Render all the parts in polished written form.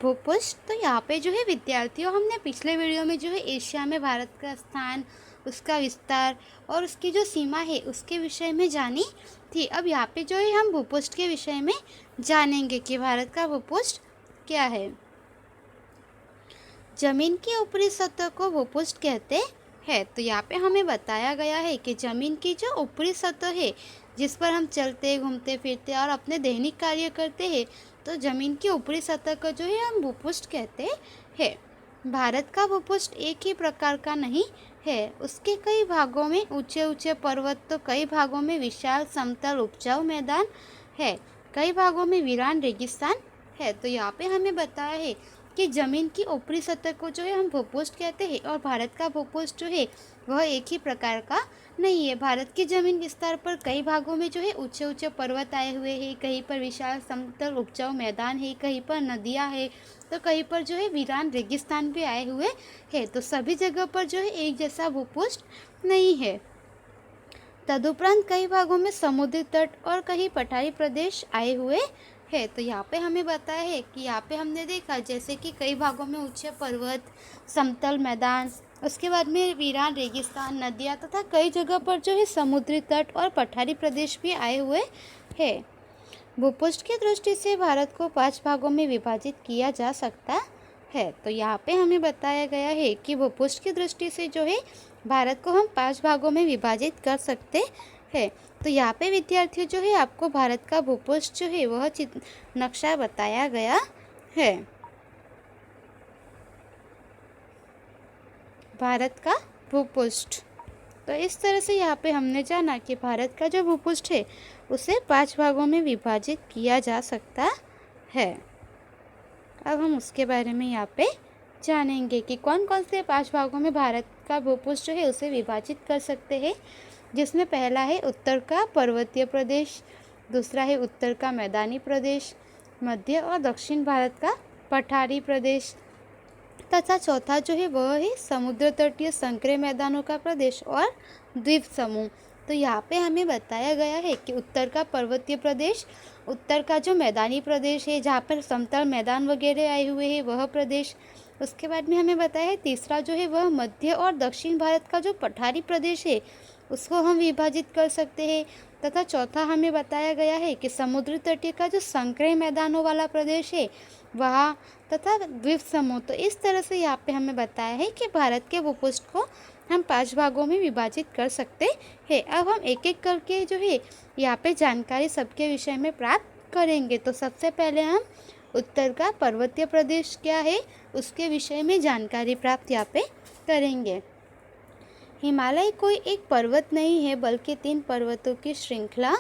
भूपृष्ठ। तो यहाँ पे जो है विद्यार्थियों, हमने पिछले वीडियो में जो है एशिया में भारत का स्थान, उसका विस्तार और उसकी जो सीमा है उसके विषय में जानी थी। अब यहाँ पे जो है हम भूपृष्ठ के विषय में जानेंगे कि भारत का भूपृष्ठ क्या है। जमीन की ऊपरी सतह को भूपृष्ठ कहते हैं। तो यहाँ पे हमें बताया गया है कि जमीन की जो ऊपरी सतह है, जिस पर हम चलते घूमते फिरते और अपने दैनिक कार्य करते हैं, तो जमीन की ऊपरी सतह को जो है हम भूपृष्ठ कहते हैं। भारत का भूपृष्ठ एक ही प्रकार का नहीं है, उसके कई भागों में ऊंचे ऊंचे पर्वत, तो कई भागों में विशाल समतल उपजाऊ मैदान है, कई भागों में वीरान रेगिस्तान है। तो यहाँ पे हमें बताया है कि ज़मीन की ऊपरी सतह को जो है हम भूपृष्ठ कहते हैं, और भारत का भूपृष्ठ जो है वह एक ही प्रकार का नहीं है। भारत की ज़मीन विस्तार पर कई भागों में जो है ऊंचे ऊंचे पर्वत आए हुए हैं, कहीं पर विशाल समतल उपजाऊ मैदान है, कहीं पर नदियाँ है, तो कहीं पर जो है वीरान रेगिस्तान भी आए हुए हैं। तो सभी जगह पर जो है एक जैसा भूपृष्ठ नहीं है। तदुपरांत कई भागों में समुद्री तट और कहीं पठारी प्रदेश आए हुए है। तो यहाँ पे हमें बताया है कि यहाँ पे हमने देखा जैसे कि कई भागों में ऊंचे पर्वत, समतल मैदान, उसके बाद में वीरान रेगिस्तान, नदियाँ तथा कई जगह पर जो है समुद्री तट और पठारी प्रदेश भी आए हुए हैं। भूपृष्ठ की दृष्टि से भारत को 5 भागों में विभाजित किया जा सकता है। तो यहाँ पे हमें बताया गया है कि भूपृष्ठ की दृष्टि से जो है भारत को हम 5 भागों में विभाजित कर सकते हैं। तो यहाँ पे विद्यार्थियों जो है आपको भारत का भूपृष्ठ जो है वह नक्शा बताया गया है। भारत का भूपृष्ठ, तो इस तरह से यहाँ पे हमने जाना कि भारत का जो भूपृष्ठ है उसे 5 भागों में विभाजित किया जा सकता है। अब हम उसके बारे में यहाँ पे जानेंगे कि कौन कौन से 5 भागों में भारत का भूपृष्ठ जो है उसे विभाजित कर सकते हैं, जिसमें पहला है उत्तर का पर्वतीय प्रदेश, दूसरा है उत्तर का मैदानी प्रदेश, मध्य और दक्षिण भारत का पठारी प्रदेश, तथा चौथा जो है वह है समुद्र तटीय संकरे मैदानों का प्रदेश और द्वीप समूह। तो यहाँ पे हमें बताया गया है कि उत्तर का पर्वतीय प्रदेश, उत्तर का जो मैदानी प्रदेश है जहाँ पर समतल मैदान वगैरह आए हुए हैं वह प्रदेश, उसके बाद में हमें बताया है तीसरा जो है वह मध्य और दक्षिण भारत का जो पठारी प्रदेश है उसको हम विभाजित कर सकते हैं, तथा चौथा हमें बताया गया है कि समुद्र तटीय का जो संकरे मैदानों वाला प्रदेश है वहाँ, तथा द्वीप समूह। तो इस तरह से यहाँ पे हमें बताया है कि भारत के भूपृष्ठ को हम 5 भागों में विभाजित कर सकते हैं। अब हम एक एक करके जो है यहाँ पे जानकारी सबके विषय में प्राप्त करेंगे। तो सबसे पहले हम उत्तर का पर्वतीय प्रदेश क्या है उसके विषय में जानकारी प्राप्त यहाँ पे करेंगे। हिमालय कोई एक पर्वत नहीं है बल्कि 3 पर्वतों की श्रृंखला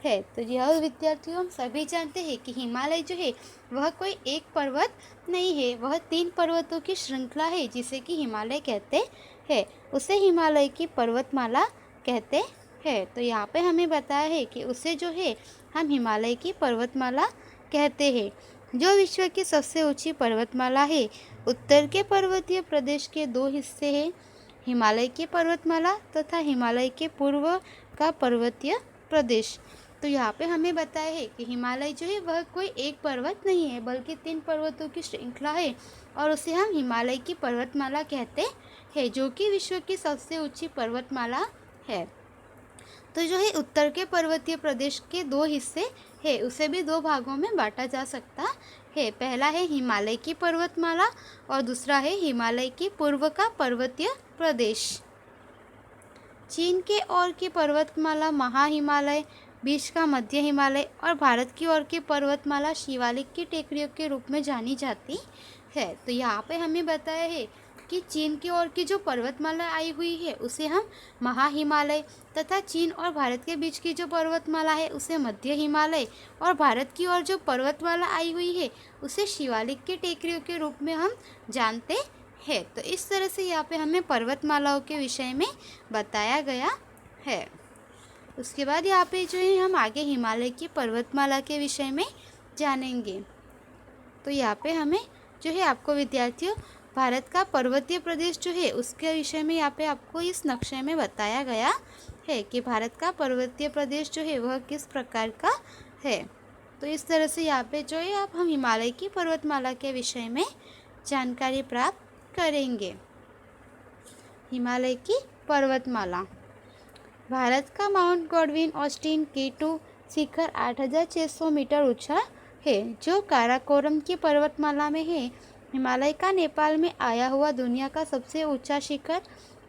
है। तो यह विद्यार्थियों हम सभी जानते हैं कि हिमालय जो है वह कोई एक पर्वत नहीं है, वह 3 पर्वतों की श्रृंखला है जिसे कि हिमालय कहते हैं। उसे हिमालय की पर्वतमाला कहते हैं। तो यहाँ पे हमें बताया है कि उसे जो है हम हिमालय की पर्वतमाला कहते हैं। जो विश्व की सबसे ऊंची पर्वतमाला है, उत्तर के पर्वतीय प्रदेश के 2 हिस्से हैं, हिमालय की पर्वतमाला तथा हिमालय के पूर्व का पर्वतीय प्रदेश। तो यहाँ पे हमें बताया है कि हिमालय जो है वह कोई एक पर्वत नहीं है बल्कि 3 पर्वतों की श्रृंखला है, और उसे हम हिमालय की पर्वतमाला कहते हैं, जो कि विश्व की सबसे ऊंची पर्वतमाला है। तो जो है उत्तर के पर्वतीय प्रदेश के 2 हिस्से है, उसे भी 2 भागों में बांटा जा सकता है। पहला है हिमालय की पर्वतमाला और दूसरा है हिमालय की पूर्व का पर्वतीय प्रदेश। चीन के ओर की पर्वतमाला महाहिमालय, बीच का मध्य हिमालय और भारत की ओर की पर्वतमाला शिवालिक की टेकरियों के रूप में जानी जाती है। तो यहाँ पे हमें बताया है कि चीन की ओर की जो पर्वतमाला आई हुई है उसे हम महाहिमालय, तथा चीन और भारत के बीच की जो पर्वतमाला है उसे मध्य हिमालय, और भारत की ओर जो पर्वतमाला आई हुई है उसे शिवालिक की टेकरियों के रूप में हम जानते हैं। तो इस तरह से यहाँ पे हमें पर्वतमालाओं के विषय में बताया गया है। उसके बाद यहाँ पे जो है हम आगे हिमालय की पर्वतमाला के विषय में जानेंगे। तो यहाँ पे हमें जो है आपको विद्यार्थियों भारत का पर्वतीय प्रदेश जो है उसके विषय में यहाँ पे आपको इस नक्शे में बताया गया है कि भारत का पर्वतीय प्रदेश जो है वह किस प्रकार का है। तो इस तरह से यहाँ पे जो है आप हम हिमालय की पर्वतमाला के विषय में जानकारी प्राप्त करेंगे। हिमालय की पर्वतमाला। भारत का माउंट गॉडविन ऑस्टिन K2 शिखर 8600 मीटर ऊंचा है, जो काराकोरम की पर्वतमाला में है। हिमालय का नेपाल में आया हुआ दुनिया का सबसे ऊंचा शिखर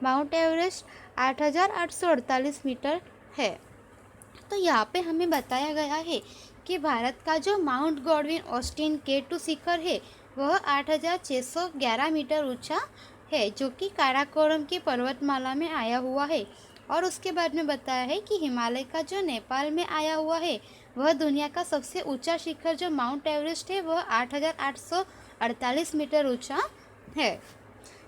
माउंट एवरेस्ट 8848 मीटर है। तो यहाँ पे हमें बताया गया है कि भारत का जो माउंट गॉडविन ऑस्टिन K2 शिखर है वह 8611 मीटर ऊंचा है, जो कि काराकोरम की पर्वतमाला में आया हुआ है। और उसके बाद में बताया है कि हिमालय का जो नेपाल में आया हुआ है वह दुनिया का सबसे ऊंचा शिखर जो माउंट एवरेस्ट है वह 8848 मीटर ऊंचा है।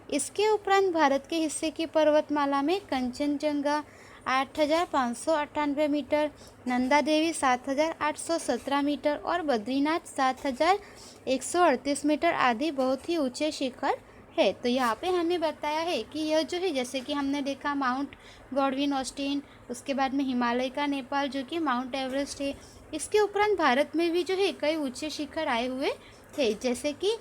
इसके उपरांत भारत के हिस्से की पर्वतमाला में कंचनजंगा 8598 मीटर, नंदा देवी 7817 मीटर और बद्रीनाथ 7138 मीटर आदि बहुत ही ऊंचे शिखर है। तो यहाँ पे हमें बताया है कि यह जो है, जैसे कि हमने देखा माउंट गॉडविन ऑस्टिन, उसके बाद में हिमालय का नेपाल जो कि माउंट एवरेस्ट है। इसके उपरांत भारत में भी जो है कई ऊंचे शिखर आए हुए थे, जैसे कि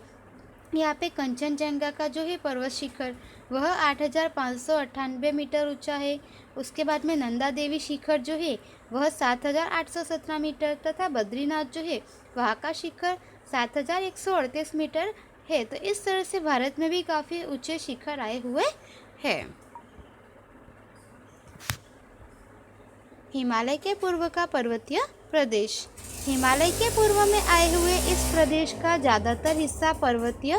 यहाँ पे कंचनजंगा का जो है पर्वत शिखर वह 8598 मीटर ऊंचा है। उसके बाद में नंदा देवी शिखर जो है वह 7817 मीटर तथा बद्रीनाथ जो है वहाँ का शिखर 7138 मीटर है। तो इस तरह से भारत में भी काफ़ी ऊंचे शिखर आए हुए हैं। हिमालय के पूर्व का पर्वतीय प्रदेश। हिमालय के पूर्व में आए हुए इस प्रदेश का ज़्यादातर हिस्सा पर्वतीय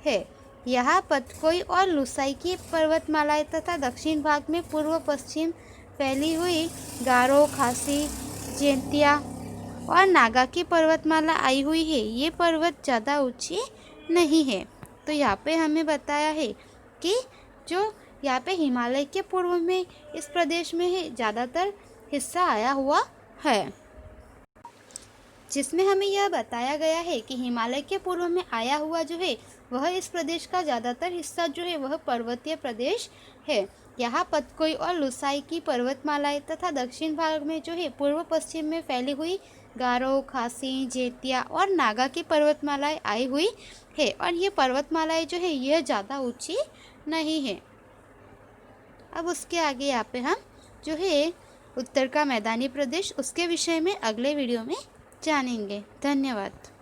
है। यहाँ पतकोई और लुसाई की पर्वतमालाएं तथा दक्षिण भाग में पूर्व पश्चिम फैली हुई गारो, खासी, जैंतिया और नागा की पर्वतमाला आई हुई है। ये पर्वत ज़्यादा ऊंची नहीं है। तो यहाँ पे हमें बताया है कि जो यहाँ पे हिमालय के पूर्व में इस प्रदेश में है ज़्यादातर हिस्सा आया हुआ है, जिसमें हमें यह बताया गया है कि हिमालय के पूर्व में आया हुआ जो है वह इस प्रदेश का ज़्यादातर हिस्सा जो है वह पर्वतीय प्रदेश है। यहाँ पतकोई और लुसाई की पर्वतमालाएं तथा दक्षिण भाग में जो है पूर्व पश्चिम में फैली हुई गारो, खासी, जैंतिया और नागा की पर्वतमालाएं आई हुई है। और ये पर्वतमालाएं जो है यह ज़्यादा ऊंची नहीं है। अब उसके आगे यहाँ पे हम जो है उत्तर का मैदानी प्रदेश उसके विषय में अगले वीडियो में जानेंगे। धन्यवाद।